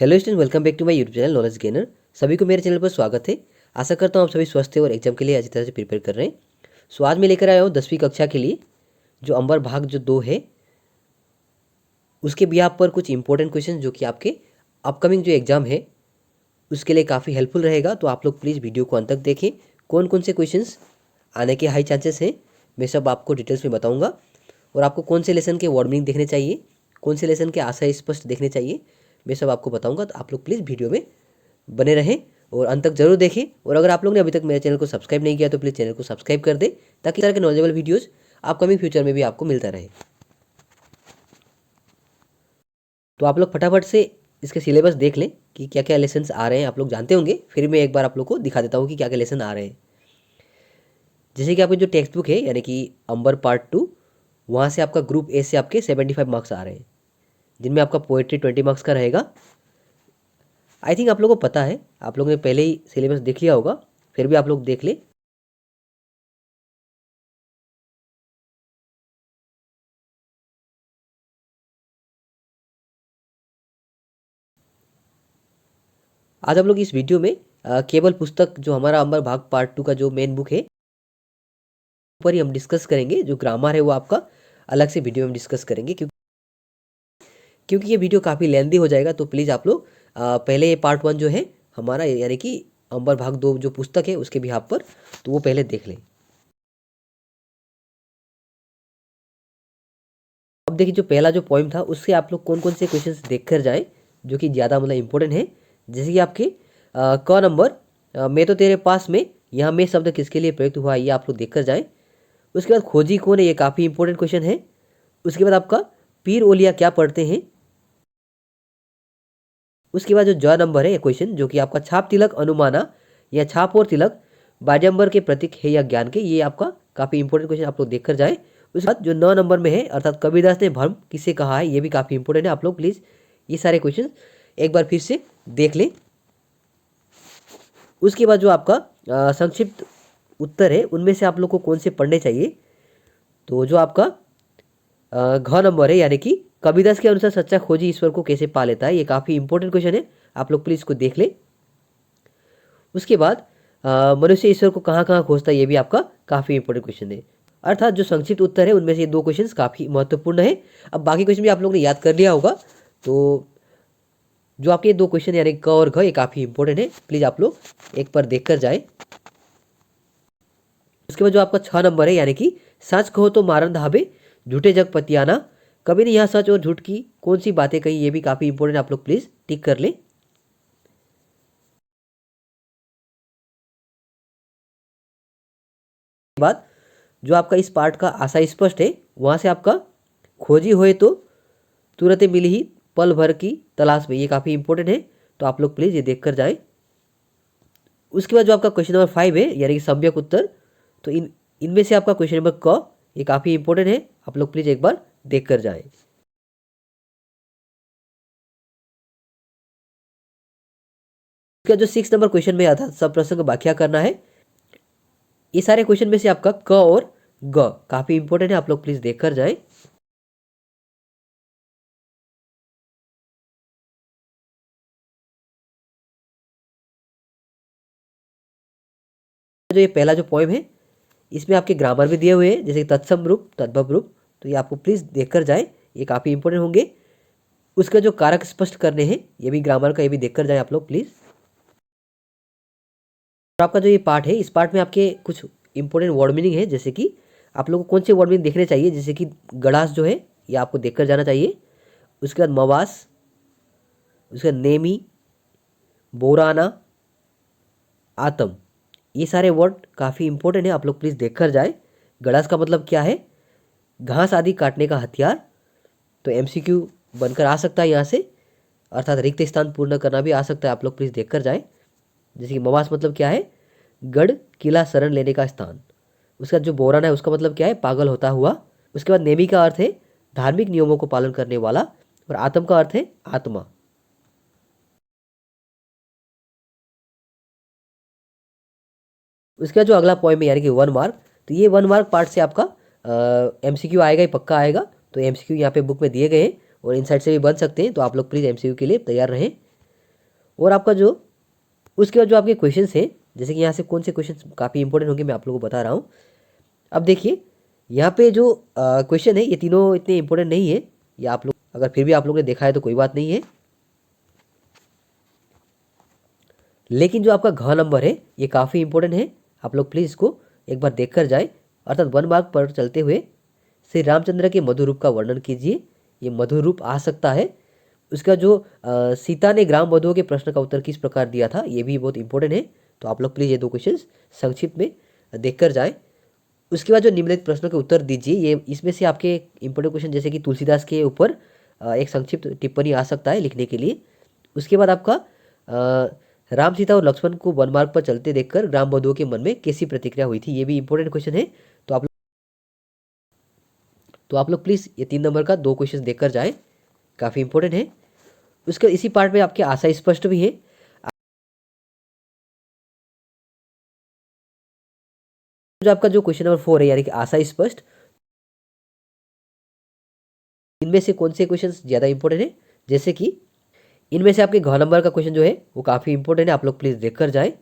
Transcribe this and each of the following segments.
Hello student, welcome back to my YouTube channel Knowledge Gainer. सभी को मेरे channel पर स्वागत है। आशा करता हूँ आप सभी स्वस्थ हैं और एग्जाम के लिए अच्छी तरह से प्रिपेयर कर रहे हैं। सो आज मैं लेकर आया हूँ 10वीं कक्षा के लिए जो अंबर भाग जो 2 है उसके बिहाफ पर कुछ इंपॉर्टेंट क्वेश्चन जो कि आपके अपकमिंग जो एग्जाम है उसके लिए काफ़ी हेल्पफुल रहेगा। तो आप लोग प्लीज़ वीडियो को अंत तक देखें। कौन कौन से क्वेश्चन आने के हाई चांसेस हैं मैं सब आपको डिटेल्स में बताऊँगा। और आपको कौन से लेसन के वर्ड मीनिंग देखने चाहिए, कौन से लेसन के आशय स्पष्ट देखने चाहिए, मैं सब आपको बताऊंगा। तो आप लोग प्लीज़ वीडियो में बने रहें और अंत तक जरूर देखें। और अगर आप लोग ने अभी तक मेरे चैनल को सब्सक्राइब नहीं किया तो प्लीज़ चैनल को सब्सक्राइब कर दें ताकि इस तरह के नॉलेजेबल वीडियोज़ अपकमिंग फ्यूचर में भी आपको मिलता रहे। तो आप लोग फटाफट से इसके सिलेबस देख लें कि क्या क्या लेसन्स आ रहे हैं। आप लोग जानते होंगे, फिर मैं एक बार आप लोग को दिखा देता हूँ कि क्या क्या लेसन आ रहे हैं। जैसे कि आपकी जो टेक्स्ट बुक है यानी कि अंबर पार्ट 2, वहाँ से आपका ग्रुप ए से आपके 75 मार्क्स आ रहे हैं, जिनमें आपका पोएट्री 20 मार्क्स का रहेगा। आई थिंक आप लोगों को पता है, आप लोगों ने पहले ही सिलेबस देख लिया होगा, फिर भी आप लोग देख ले। आज हम लोग इस वीडियो में केवल पुस्तक जो हमारा अंबर भाग पार्ट 2 का जो मेन बुक है ऊपर ही हम डिस्कस करेंगे। जो ग्रामर है वो आपका अलग से वीडियो में डिस्कस करेंगे, क्योंकि ये वीडियो काफ़ी लेंदी हो जाएगा। तो प्लीज़ आप लोग पहले ये पार्ट 1 जो है हमारा यानी कि अंबर भाग 2 जो पुस्तक है उसके बिहाफ पर, तो वो पहले देख लें। अब देखिए, जो पहला जो पॉइंट था उससे आप लोग कौन कौन से क्वेश्चंस देख कर जाएं जो कि ज़्यादा मतलब इंपॉर्टेंट है। जैसे कि आपके क नंबर मैं तो तेरे पास में, यहाँ मैं शब्द किसके लिए प्रयुक्त हुआ है ये आप लोग देख कर जाएं। उसके बाद खोजी कौन है, ये काफ़ी इंपॉर्टेंट क्वेश्चन है। उसके बाद आपका पीर ओलिया क्या पढ़ते हैं। उसके बाद जो ज नंबर है ये क्वेश्चन जो कि आपका छाप तिलक अनुमाना या छाप और तिलक बाजंबर के प्रतीक है या ज्ञान के, ये आपका काफ़ी इंपॉर्टेंट क्वेश्चन आप लोग देख कर जाए। उसके बाद जो 9 नंबर में है अर्थात कबीरदास ने भ्रम किसे कहा है, ये भी काफ़ी इंपॉर्टेंट है। आप लोग प्लीज़ ये सारे क्वेश्चन एक बार फिर से देख लें। उसके बाद जो आपका संक्षिप्त उत्तर है उनमें से आप लोग को कौन से पढ़ने चाहिए। तो जो आपका घ नंबर है यानी कि कबीरदास के अनुसार सच्चा खोजी ईश्वर को कैसे पा लेता है, ये काफ़ी इंपॉर्टेंट क्वेश्चन है। आप लोग प्लीज़ इसको देख लें। उसके बाद मनुष्य ईश्वर को कहाँ कहाँ खोजता है, ये भी आपका काफ़ी इंपॉर्टेंट क्वेश्चन है। अर्थात जो संक्षिप्त उत्तर है उनमें से ये 2 क्वेश्चंस काफ़ी महत्वपूर्ण है। अब बाकी क्वेश्चन भी आप लोगों ने याद कर लिया होगा। तो जो आपके 2 क्वेश्चन यानी क और घ ये काफ़ी इंपॉर्टेंट है, प्लीज़ आप लोग एक बार देख कर जाए। उसके बाद जो आपका 6 नंबर है यानी कि सच कहो तो मारन धाबे झूठे जग पतियाना, कभी ने यहाँ सच और झूठ की कौन सी बातें कही, ये भी काफ़ी इंपॉर्टेंट, आप लोग प्लीज़ टिक कर लें। बाद जो आपका इस पार्ट का आशा स्पष्ट है, वहाँ से आपका खोजी होए तो तुरंत मिली ही पल भर की तलाश में, ये काफ़ी इंपॉर्टेंट है। तो आप लोग प्लीज़ ये देख कर जाएँ। उसके बाद जो आपका क्वेश्चन नंबर 5 है यानी कि सम्यक उत्तर, तो इनमें से आपका क्वेश्चन नंबर क ये काफ़ी इंपॉर्टेंट है। आप लोग प्लीज़ एक बार देख कर जाएँ। उसका जो 6 नंबर क्वेश्चन में आता सब प्रश्न को व्याख्या करना है। ये सारे क्वेश्चन में से आपका क और ग काफ़ी इंपॉर्टेंट है, आप लोग प्लीज़ देख कर जाएँ। जो ये पहला जो पोएम है इसमें आपके ग्रामर भी दिए हुए हैं, जैसे तत्सम रूप तद्भव रूप, तो ये आपको प्लीज़ देख कर जाएँ, ये काफ़ी इंपॉर्टेंट होंगे। उसका जो कारक स्पष्ट करने हैं ये भी ग्रामर का, ये भी देख कर जाएँ आप लोग प्लीज़। और आपका जो ये पार्ट है इस पार्ट में आपके कुछ इंपॉर्टेंट वर्ड मीनिंग है, जैसे कि आप लोगों को कौन से वर्ड मीनिंग देखने चाहिए। जैसे कि गड़ास जो है ये आपको देख कर जाना चाहिए। उसके बाद मवास, उसके बाद नेमी, बोराना, आतम, ये सारे वर्ड काफ़ी इंपॉर्टेंट है, आप लोग प्लीज़ देख कर जाए। गड़ास का मतलब क्या है, घास आदि काटने का हथियार, तो एमसीक्यू बनकर आ सकता है यहाँ से, अर्थात रिक्त स्थान पूर्ण करना भी आ सकता है, आप लोग प्लीज़ देख कर जाए। जैसे कि मवास मतलब क्या है, गढ़ किला शरण लेने का स्थान। उसका जो बोराना है उसका मतलब क्या है, पागल होता हुआ। उसके बाद नेमी का अर्थ है धार्मिक नियमों को पालन करने वाला, और आत्म का अर्थ है आत्मा। उसका जो अगला पॉइंट है यानी कि 1 मार्क, तो ये 1 मार्क पार्ट से आपका एमसीक्यू आएगा ही, पक्का आएगा। तो एमसीक्यू यहाँ पे बुक में दिए गए हैं और इन साइड से भी बन सकते हैं, तो आप लोग प्लीज़ एमसीक्यू के लिए तैयार रहें। और आपका जो उसके बाद जो आपके क्वेश्चन है, जैसे कि यहाँ से कौन से क्वेश्चन काफ़ी इंपॉर्टेंट होंगे मैं आप लोगों को बता रहा हूँ। अब देखिए यहाँ पे जो क्वेश्चन है ये तीनों इतने इंपॉर्टेंट नहीं है, ये आप लोग अगर फिर भी आप लोगों ने देखा है तो कोई बात नहीं है, लेकिन जो आपका घ नंबर है ये काफ़ी इंपॉर्टेंट है। आप लोग प्लीज़ इसको एक बार देख कर जाए। अर्थात वन मार्ग पर चलते हुए श्री रामचंद्र के मधुर रूप का वर्णन कीजिए। ये मधुर रूप आ सकता है। उसका जो सीता ने ग्राम वधुओं के प्रश्न का उत्तर किस प्रकार दिया था, ये भी बहुत इंपॉर्टेंट है। तो आप लोग प्लीज़ ये 2 क्वेश्चन संक्षिप्त में देख कर जाएँ। उसके बाद जो निम्नलिखित प्रश्नों के उत्तर दीजिए, ये इसमें से आपके इंपॉर्टेंट क्वेश्चन जैसे कि तुलसीदास के ऊपर एक संक्षिप्त टिप्पणी आ सकता है लिखने के लिए। उसके बाद आपका राम सीता और लक्ष्मण को वन मार्ग पर चलते देखकर ग्राम वधुओं के मन में कैसी प्रतिक्रिया हुई थी, ये भी इंपॉर्टेंट क्वेश्चन है। तो आप लोग प्लीज़ ये 3 नंबर का 2 क्वेश्चन देखकर जाएं, काफ़ी इंपॉर्टेंट है। उसके इसी पार्ट में आपके आशा स्पष्ट भी है। जो आपका जो क्वेश्चन नंबर 4 है यानी कि आशा स्पष्ट, इनमें से कौन से क्वेश्चन ज़्यादा इंपॉर्टेंट है, जैसे कि इनमें से आपके घ नंबर का क्वेश्चन जो है वो काफ़ी इंपॉर्टेंट है, आप लोग प्लीज़ देख कर जाएँ।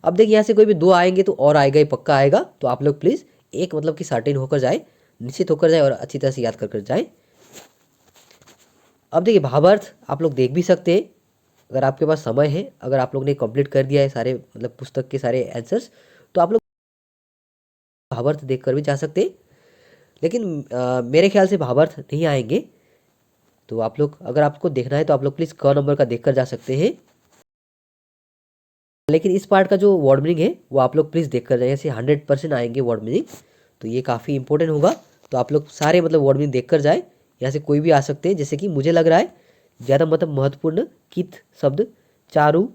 अब देखिए यहाँ से कोई भी 2 आएंगे तो और आएगा ही, पक्का आएगा। तो आप लोग प्लीज़ एक मतलब कि सर्टेन होकर जाए, निश्चित होकर जाए और अच्छी तरह से याद कर जाए। अब देखिए भावार्थ आप लोग देख भी सकते हैं अगर आपके पास समय है। अगर आप लोग ने कंप्लीट कर दिया है सारे मतलब पुस्तक के सारे आंसर्स, तो आप लोग भावार्थ देख कर भी जा सकते हैं। लेकिन मेरे ख्याल से भावार्थ नहीं आएंगे, तो आप लोग अगर आपको देखना है तो आप लोग प्लीज़ क नंबर का देख कर जा सकते हैं। लेकिन इस पार्ट का जो वर्ड मीनिंग है वो आप लोग प्लीज़ देख कर जाइए, ऐसे 100% आएंगे वर्ड मीनिंग, तो ये काफ़ी इंपॉर्टेंट होगा। तो आप लोग सारे मतलब वर्ड मीनिंग देख कर जाए। यहाँ से कोई भी आ सकते हैं, जैसे कि मुझे लग रहा है ज़्यादा मतलब महत्वपूर्ण कित शब्द, चारू,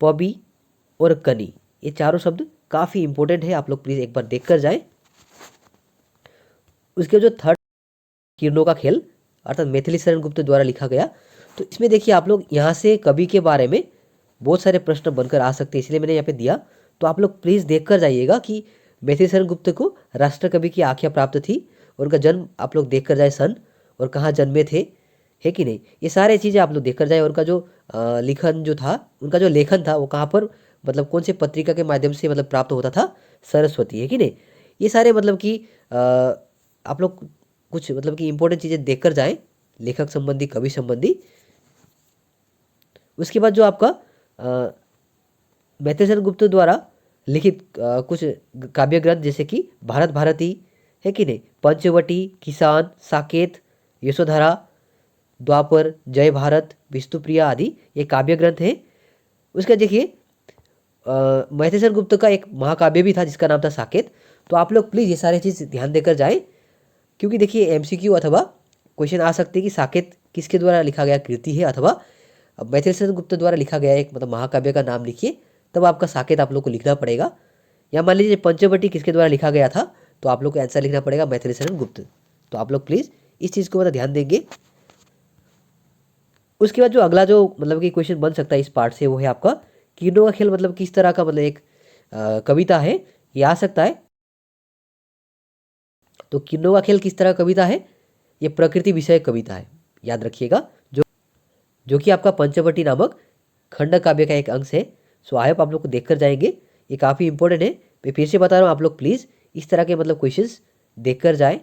पबी और कनी, ये चारों शब्द काफ़ी इंपॉर्टेंट है, आप लोग प्लीज़ एक बार देख कर जाए। उसके जो थर्ड किरणों का खेल अर्थात मैथिली शरण गुप्त द्वारा लिखा गया, तो इसमें देखिए आप लोग यहाँ से कवि के बारे में बहुत सारे प्रश्न बनकर आ सकते हैं, इसलिए मैंने यहाँ पे दिया। तो आप लोग प्लीज़ देख कर जाइएगा कि मैथिली शरण गुप्त को राष्ट्र कवि की आख्या प्राप्त थी और उनका जन्म आप लोग देख कर जाए सन और कहाँ जन्मे थे, है कि नहीं, ये सारे चीज़ें आप लोग देख कर जाए। उनका जो लिखन जो था, उनका जो लेखन था वो कहाँ पर मतलब कौन से पत्रिका के माध्यम से मतलब प्राप्त होता था, सरस्वती, है कि नहीं। ये सारे मतलब कि आप लोग कुछ मतलब कि इंपॉर्टेंट चीज़ें देख कर जाएँ, लेखक संबंधी, कवि संबंधी। उसके बाद जो आपका मैथिली शरण गुप्त द्वारा लिखित कुछ काव्य ग्रंथ जैसे कि भारत भारती, है कि नहीं, पंचवटी, किसान, साकेत, यशोधरा, द्वापर, जय भारत, विष्णुप्रिया आदि ये काव्य ग्रंथ हैं। उसका देखिए मैथिली शरण गुप्त का एक महाकाव्य भी था जिसका नाम था साकेत। तो आप लोग प्लीज़ ये सारी चीज़ ध्यान देकर जाएं, क्योंकि देखिए एमसीक्यू अथवा क्वेश्चन आ सकते हैं कि साकेत किसके द्वारा लिखा गया कृति है, अथवा मैथिली शरण गुप्त द्वारा लिखा गया एक मतलब महाकाव्य का नाम लिखिए, तब आपका साकेत आप लोग को लिखना पड़ेगा। या मान लीजिए पंचवटी किसके द्वारा लिखा गया था, तो आप लोग को आंसर लिखना पड़ेगा मैथिली शरण गुप्त। तो आप लोग प्लीज़ इस चीज़ को मतलब ध्यान देंगे। उसके बाद जो अगला जो मतलब कि क्वेश्चन बन सकता है इस पार्ट से वो है आपका किरणों का खेल मतलब किस तरह का मतलब एक कविता है, ये आ सकता है। तो किरणों का खेल किस तरह का कविता है, ये प्रकृति विषय कविता है, याद रखिएगा, जो कि आपका पंचवटी नामक खंड काव्य का एक अंश है। सो आई होप आप लोग को देख कर जाएंगे, ये काफ़ी इंपॉर्टेंट है। मैं फिर से बता रहा हूँ, आप लोग प्लीज़ इस तरह के मतलब क्वेश्चंस देख कर जाए।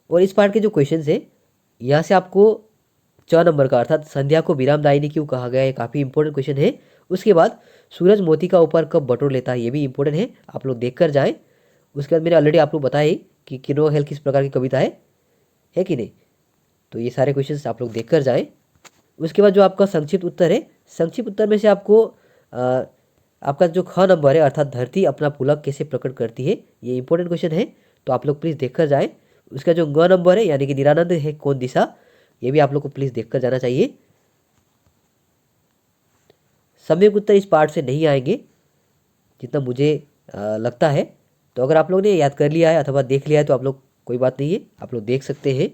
और इस पार्ट के जो क्वेश्चंस है यहाँ से आपको 4 नंबर का अर्थात संध्या को विरामदायिनी क्यों कहा गया, ये काफ़ी इंपॉर्टेंट क्वेश्चन है। उसके बाद सूरज मोती का ऊपर कब बटोर लेता है, ये भी इंपॉर्टेंट है, आप लोग देख कर जाएँ। उसके बाद मैंने ऑलरेडी आप लोग बताया कि किरणों का खेल किस प्रकार की कविता है कि नहीं। तो ये सारे क्वेश्चंस आप लोग देख कर जाएँ। उसके बाद जो आपका संक्षिप्त उत्तर है, संक्षिप्त उत्तर में से आपको आपका जो ख नंबर है अर्थात धरती अपना पुलक कैसे प्रकट करती है, ये इंपॉर्टेंट क्वेश्चन है, तो आप लोग प्लीज़ देख कर जाएँ। उसका जो ग नंबर है यानी कि निरानंद है कौन दिशा, ये भी आप लोग को प्लीज़ देख कर जाना चाहिए। सम्यक उत्तर इस पार्ट से नहीं आएंगे जितना मुझे लगता है। तो अगर आप लोग ने याद कर लिया है अथवा देख लिया है तो आप लोग कोई बात नहीं है, आप लोग देख सकते हैं।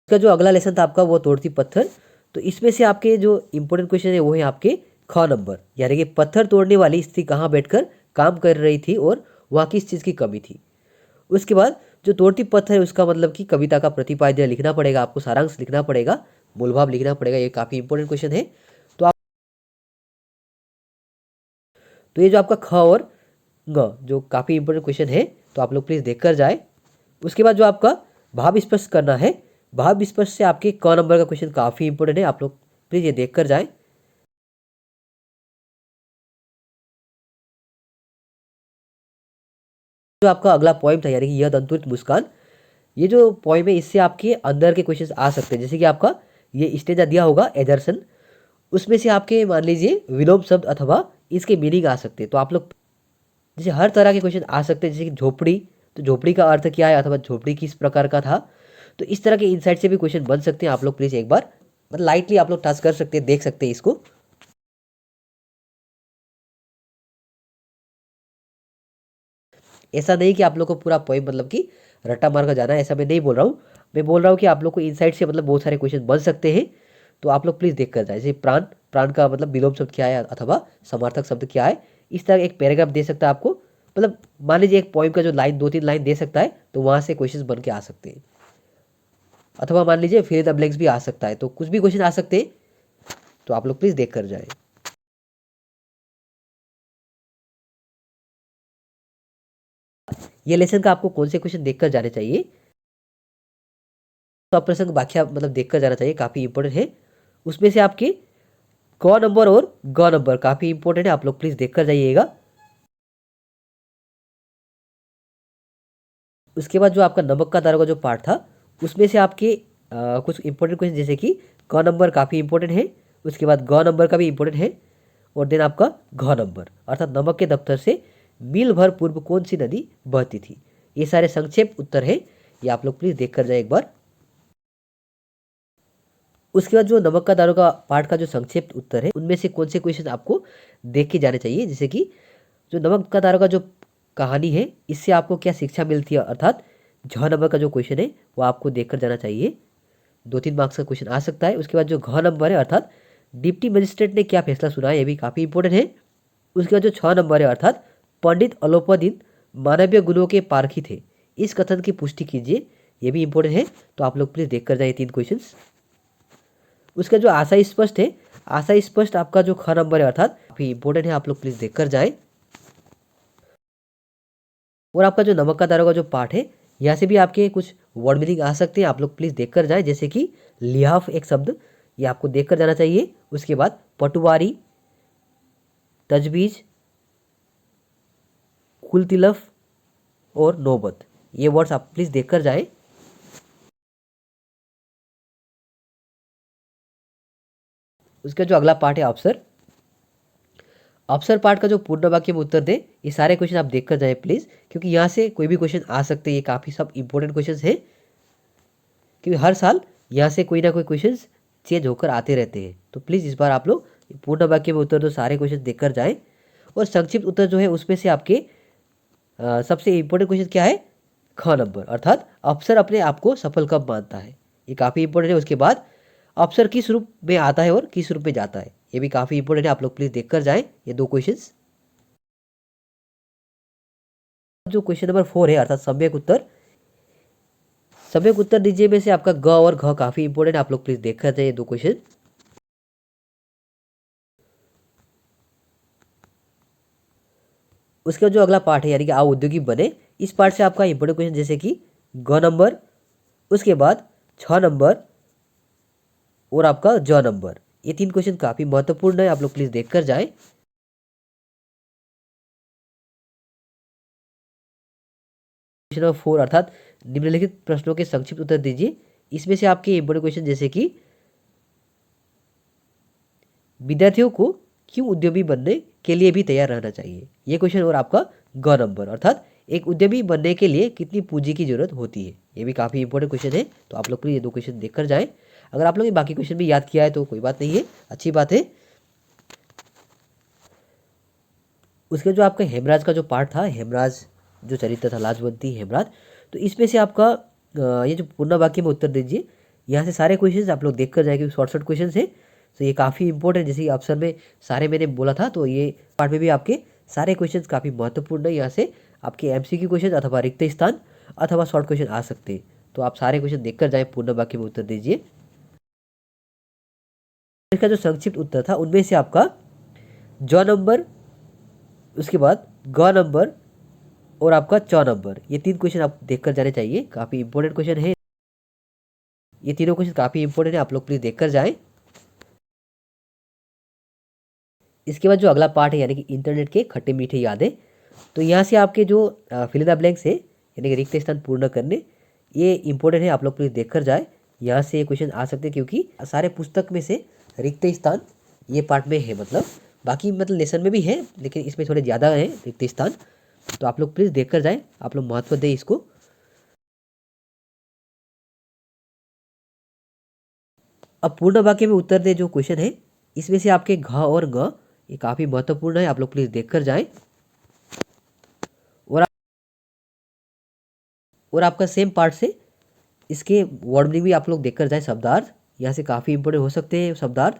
इसका जो अगला लेसन था आपका वो तोड़ती पत्थर, तो इसमें से आपके जो इंपॉर्टेंट क्वेश्चन है वो है आपके ख नंबर, यानी कि पत्थर तोड़ने वाली स्त्री कहाँ बैठकर काम कर रही थी और वहाँ किस चीज़ की कमी थी। उसके बाद जो तोड़ती पत्थर है उसका मतलब कि कविता का प्रतिपाद्य लिखना पड़ेगा, आपको सारांश लिखना पड़ेगा, मूलभाव लिखना पड़ेगा। ये काफ़ी इंपॉर्टेंट क्वेश्चन है। तो ये जो आपका ख और ग जो काफ़ी इंपॉर्टेंट क्वेश्चन है, तो आप लोग प्लीज़ देख कर जाए। उसके बाद जो आपका भाव स्पष्ट करना है, भाव स्पष्ट से आपके क नंबर का क्वेश्चन काफ़ी इंपॉर्टेंट है, आप लोग प्लीज़ ये देख कर जाए। जो आपका अगला पॉइंट था यानी कि यह दंतुरित मुस्कान, ये जो पॉइंट है इससे आपके अंदर के क्वेश्चन आ सकते हैं। जैसे कि आपका ये स्टेजा दिया होगा एजर्सन, उसमें से आपके मान लीजिए विलोम शब्द अथवा इसके मीनिंग आ सकते हैं। तो आप लोग जैसे हर तरह के क्वेश्चन आ सकते हैं, जैसे कि झोपड़ी, तो झोपड़ी का अर्थ क्या है अथवा झोपड़ी किस प्रकार का था। तो इस तरह के इनसाइट से भी क्वेश्चन बन सकते हैं। आप लोग प्लीज़ एक बार मतलब लाइटली आप लोग टच कर सकते हैं, देख सकते हैं इसको। ऐसा नहीं कि आप लोग को पूरा पॉइंट मतलब कि रट्टा मार कर जाना है, ऐसा मैं नहीं बोल रहा हूँ। मैं बोल रहा हूँ कि आप लोग को इनसाइट से मतलब बहुत सारे क्वेश्चन बन सकते हैं। तो आप लोग प्लीज़ देख कर जाए। जैसे प्राण, प्राण का मतलब विलोम शब्द क्या है अथवा समार्थक शब्द क्या है, इस तरह एक पैराग्राफ दे सकता है आपको। मतलब मान लीजिए एक पॉइंट का जो लाइन 2-3 लाइन दे सकता है, तो वहाँ से क्वेश्चन बन के आ सकते हैं। अथवा मान लीजिए फिल इन द ब्लैंक्स भी आ सकता है, तो कुछ भी क्वेश्चन आ सकते हैं। तो आप लोग प्लीज़ देख कर जाए। ये लेसन का आपको कौन से क्वेश्चन देखकर जाने चाहिए, तो प्रसंग व्याख्या मतलब देखकर जाना चाहिए, काफ़ी इंपॉर्टेंट है। उसमें से आपके क नंबर और ग नंबर काफ़ी इंपॉर्टेंट है, आप लोग प्लीज़ देखकर जाइएगा। उसके बाद जो आपका नमक का दारोगा जो पार्ट था, उसमें से आपके कुछ इंपॉर्टेंट क्वेश्चन जैसे कि क नंबर काफ़ी इंपॉर्टेंट है, उसके बाद ग नंबर का भी इंपॉर्टेंट है, और देन आपका घ नंबर अर्थात नमक के दफ्तर से मील भर पूर्व कौन सी नदी बहती थी। ये सारे संक्षेप उत्तर है, ये आप लोग प्लीज़ देख कर जाए एक बार। उसके बाद जो नमक का दारोगा पार्ट का जो संक्षेप उत्तर है, उनमें से कौन से क्वेश्चन आपको देख के जाने चाहिए। जैसे कि जो नमक का दारोगा जो कहानी है, इससे आपको क्या शिक्षा मिलती है, अर्थात झ नंबर का जो क्वेश्चन है वो आपको देखकर जाना चाहिए। 2-3 मार्क्स का क्वेश्चन आ सकता है। उसके बाद जो घ नंबर है अर्थात डिप्टी मजिस्ट्रेट ने क्या फैसला सुनाया, ये भी काफ़ी इंपॉर्टेंट है। उसके बाद जो 6 नंबर है अर्थात पंडित अलोपदीन मानवीय गुणों के पारखी थे, इस कथन की पुष्टि कीजिए, ये भी इंपॉर्टेंट है। तो आप लोग प्लीज़ देख कर जाइए 3 क्वेश्चन। उसका जो आशा स्पष्ट है, आशा स्पष्ट आपका जो ख नंबर है अर्थात काफ़ी इंपॉर्टेंट है, आप लोग प्लीज़ देख कर जाए। और आपका जो नमक का दारोगा जो पार्ट है, यहाँ से भी आपके कुछ वर्ड मीनिंग आ सकते हैं, आप लोग प्लीज़ देख कर जाए। जैसे कि लिहाफ एक शब्द, ये आपको देख कर जाना चाहिए। उसके बाद पटवारी, तजवीज़, कुलतिलफ और नौबत, ये वर्ड्स आप प्लीज़ देख कर जाए। उसका जो अगला पार्ट है अवसर, अवसर पार्ट का जो पूर्ण वाक्य में उत्तर दे, ये सारे क्वेश्चन आप देख कर जाए प्लीज़, क्योंकि यहाँ से कोई भी क्वेश्चन आ सकते हैं। ये काफ़ी सब इंपॉर्टेंट क्वेश्चन है, क्योंकि हर साल यहाँ से कोई ना कोई क्वेश्चन चेंज होकर आते रहते हैं। तो प्लीज़ इस बार आप लोग पूर्ण वाक्य में उत्तर दो, सारे क्वेश्चन देख कर जाएँ। और संक्षिप्त उत्तर जो है उसमें से आपके सबसे इंपॉर्टेंट क्वेश्चन क्या है, ख नंबर अर्थात अफसर अपने आप को सफल कब मानता है, ये काफ़ी इंपॉर्टेंट है। उसके बाद अफसर किस रूप में आता है और किस रूप में जाता है, ये भी काफ़ी इंपॉर्टेंट है, आप लोग प्लीज़ देख कर जाएँ ये 2 क्वेश्चंस। जो क्वेश्चन नंबर 4 है अर्थात सम्यक उत्तर, सम्यक उत्तर दीजिए में से आपका ग और घ काफ़ी इंपॉर्टेंट है, आप लोग प्लीज़ देख कर जाइए 2 क्वेश्चन। उसके बाद जो अगला पार्ट है यानी कि आओ औद्योगिक बने, इस पार्ट से आपका इंपॉर्टेंट क्वेश्चन जैसे कि ग नंबर, उसके बाद 6 नंबर और आपका ज नंबर, ये 3 क्वेश्चन काफ़ी महत्वपूर्ण है, आप लोग प्लीज़ देख कर जाएँ। क्वेश्चन नंबर 4 अर्थात निम्नलिखित प्रश्नों के संक्षिप्त उत्तर दीजिए, इसमें से आपके इंपॉर्टेंट क्वेश्चन जैसे कि विद्यार्थियों को क्यों उद्यमी बनने के लिए भी तैयार रहना चाहिए, ये क्वेश्चन। और आपका ग नंबर अर्थात एक उद्यमी बनने के लिए कितनी पूंजी की जरूरत होती है, ये भी काफ़ी इंपॉर्टेंट क्वेश्चन है। तो आप लोग प्लीज़ ये 2 क्वेश्चन देख कर जाएँ। अगर आप लोग ये बाकी क्वेश्चन भी याद किया है तो कोई बात नहीं है, अच्छी बात है। उसके जो आपका हेमराज का जो पार्ट था, हेमराज जो चरित्र था लाजवंती हेमराज, तो इसमें से आपका ये जो पूर्ण वाक्य में उत्तर दीजिए, यहाँ से सारे क्वेश्चंस आप लोग देख कर जाएंगे, शॉर्ट शॉर्ट क्वेश्चन है। तो ये काफ़ी इंपॉर्टेंट, जैसे कि ऑप्शन में सारे मैंने बोला था, तो ये पार्ट में भी आपके सारे क्वेश्चंस काफ़ी महत्वपूर्ण है। यहाँ से आपके एमसीक्यू क्वेश्चन अथवा रिक्त स्थान अथवा शॉर्ट क्वेश्चन आ सकते हैं। तो आप सारे क्वेश्चन देखकर जाएं, पूर्ण वाक्य में उत्तर दीजिए। इसका जो संक्षिप्त उत्तर था उनमें से आपका ज नंबर, उसके बाद ग नंबर और आपका च नंबर, ये 3 क्वेश्चन आप देखकर जाने चाहिए। काफ़ी इंपॉर्टेंट क्वेश्चन है, ये तीनों क्वेश्चन काफ़ी इंपॉर्टेंट है, आप लोग प्लीज़ देखकर जाएं। इसके बाद जो अगला पार्ट है यानी कि इंटरनेट के खट्टे मीठे यादें, तो यहाँ से आपके जो फिल इन द ब्लैंक्स है यानी कि रिक्त स्थान पूर्ण करने, ये इंपॉर्टेंट है, आप लोग प्लीज़ देखकर जाए। यहाँ से क्वेश्चन आ सकते हैं क्योंकि सारे पुस्तक में से रिक्त स्थान ये पार्ट में है, मतलब बाकी मतलब लेसन में भी है लेकिन इसमें थोड़े ज़्यादा है रिक्त स्थान। तो आप लोग प्लीज़ देखकर जाएँ, आप लोग महत्व दें इसको। अब पूर्ण वाक्य में उत्तर दे जो क्वेश्चन है, इसमें से आपके घ और ग ये काफ़ी महत्वपूर्ण है, आप लोग प्लीज़ देखकर जाएं। और आपका सेम पार्ट से इसके वर्ड मीनिंग भी आप लोग देखकर जाएं। शब्दार्थ यहाँ से काफ़ी इंपॉर्टेंट हो सकते हैं शब्दार्थ।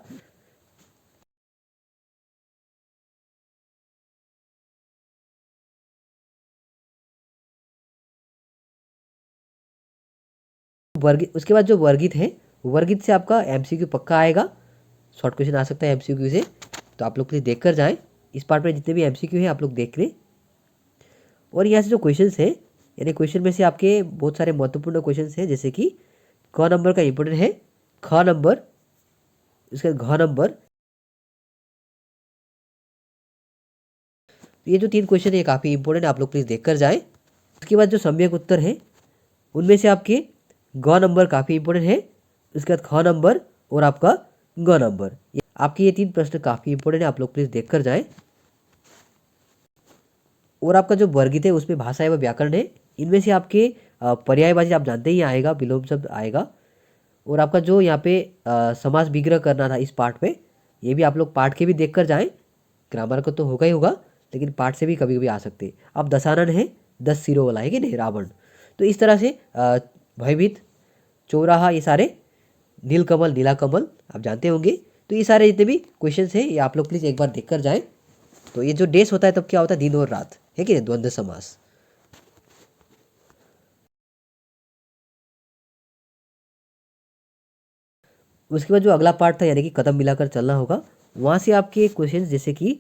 वर्गित, उसके बाद जो वर्गित है, वर्गित से आपका एमसीक्यू पक्का आएगा, शॉर्ट क्वेश्चन आ सकता है एमसीक्यू से। तो आप लोग प्लीज़ देखकर जाएं। इस पार्ट में जितने भी एमसीक्यू हैं आप लोग देख लें। और यहाँ से जो क्वेश्चन है यानी क्वेश्चन में से आपके बहुत सारे महत्वपूर्ण क्वेश्चन हैं, जैसे कि क नंबर का इंपॉर्टेंट है, ख नंबर, उसके बाद घ नंबर। ये जो 3 क्वेश्चन है काफ़ी इंपॉर्टेंट है, आप लोग प्लीज़ देखकर जाएं। उसके बाद जो सम्यक उत्तर है उनमें से आपके ग नंबर काफ़ी इंपॉर्टेंट है, उसके बाद ख नंबर और आपका ग नंबर, आपके ये 3 प्रश्न काफ़ी इंपॉर्टेंट है, आप लोग प्लीज़ देखकर जाएं। और आपका जो वर्गित है उसमें भाषा एवं व्याकरण है, इनमें से आपके पर्यायवाची आप जानते ही आएगा, विलोम शब्द आएगा। और आपका जो यहाँ पे समास विग्रह करना था इस पार्ट पे, ये भी आप लोग पार्ट के भी देखकर जाएं। ग्रामर का तो होगा ही होगा लेकिन पार्ट से भी कभी कभी आ सकते हैं। अब दशानन है, 10 सिरों वाला है कि नहीं, रावण। तो इस तरह से भयभीत, चौराहा, ये सारे, नीलकमल, नीलाकमल आप जानते होंगे। तो ये सारे जितने भी क्वेश्चन हैं ये आप लोग प्लीज़ एक बार देखकर जाएं। तो ये जो डेस होता है तब क्या होता है, दिन और रात, है कि नहीं, द्वंद्व समास। उसके बाद जो अगला पार्ट था यानी कि कदम मिलाकर चलना होगा, वहाँ से आपके क्वेश्चन जैसे कि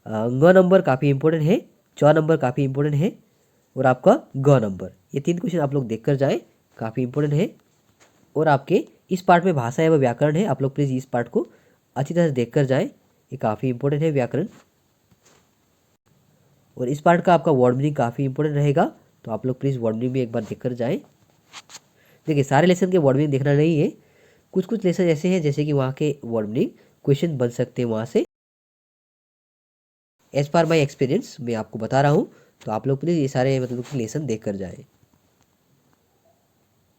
ग नंबर काफ़ी इंपॉर्टेंट है, च नंबर काफ़ी इंपॉर्टेंट है और आपका ग नंबर, ये 3 क्वेश्चन आप लोग देखकर जाएं, काफ़ी इंपॉर्टेंट है। और आपके इस पार्ट में भाषा एवं व्याकरण है, आप लोग प्लीज़ इस पार्ट को अच्छी तरह से देखकर जाएं, ये काफ़ी इंपॉर्टेंट है व्याकरण। और इस पार्ट का आपका वर्ड मीनिंग काफ़ी इंपॉर्टेंट रहेगा, तो आप लोग प्लीज़ वर्ड मीनिंग भी एक बार देखकर जाएं। देखिए सारे लेसन के वर्ड मीनिंग देखना नहीं है, कुछ कुछ लेसन ऐसे हैं जैसे कि वहाँ के वर्ड मीनिंग क्वेश्चन बन सकते हैं वहाँ से, एज पर माई एक्सपीरियंस मैं आपको बता रहा हूँ। तो आप लोग प्लीज़ ये सारे मतलब लेसन देख कर जाए।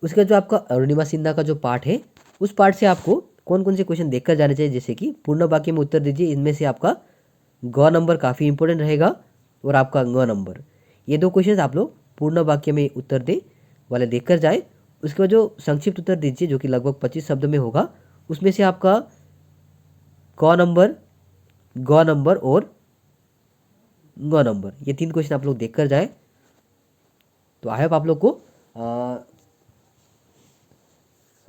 उसका जो आपका अरुणिमा सिन्हा का जो पार्ट है, उस पार्ट से आपको कौन कौन से क्वेश्चन देखकर जाने चाहिए, जैसे कि पूर्ण वाक्य में उत्तर दीजिए, इनमें से आपका ग नंबर काफ़ी इंपॉर्टेंट रहेगा और आपका ग नंबर, ये 2 क्वेश्चन आप लोग पूर्ण वाक्य में उत्तर दे वाले देखकर जाए। उसके बाद जो संक्षिप्त उत्तर दीजिए जो कि लगभग 25 शब्द में होगा, उसमें से आपका क नंबर, ग नंबर और ग नंबर, ये 3 क्वेश्चन आप लोग देखकर जाए। तो आई होप आप लोग को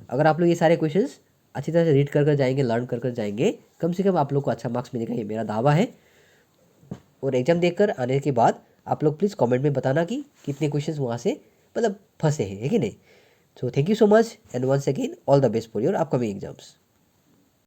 अगर आप लोग ये सारे क्वेश्चंस अच्छी तरह से रीड कर जाएंगे, लर्न कर जाएंगे, कम से कम आप लोग को अच्छा मार्क्स मिलेगा, ये मेरा दावा है। और एग्जाम देकर आने के बाद आप लोग प्लीज़ कमेंट में बताना कि कितने क्वेश्चंस वहाँ से मतलब फंसे हैं, है कि नहीं। So thank you so much and once again all the best for your upcoming exams.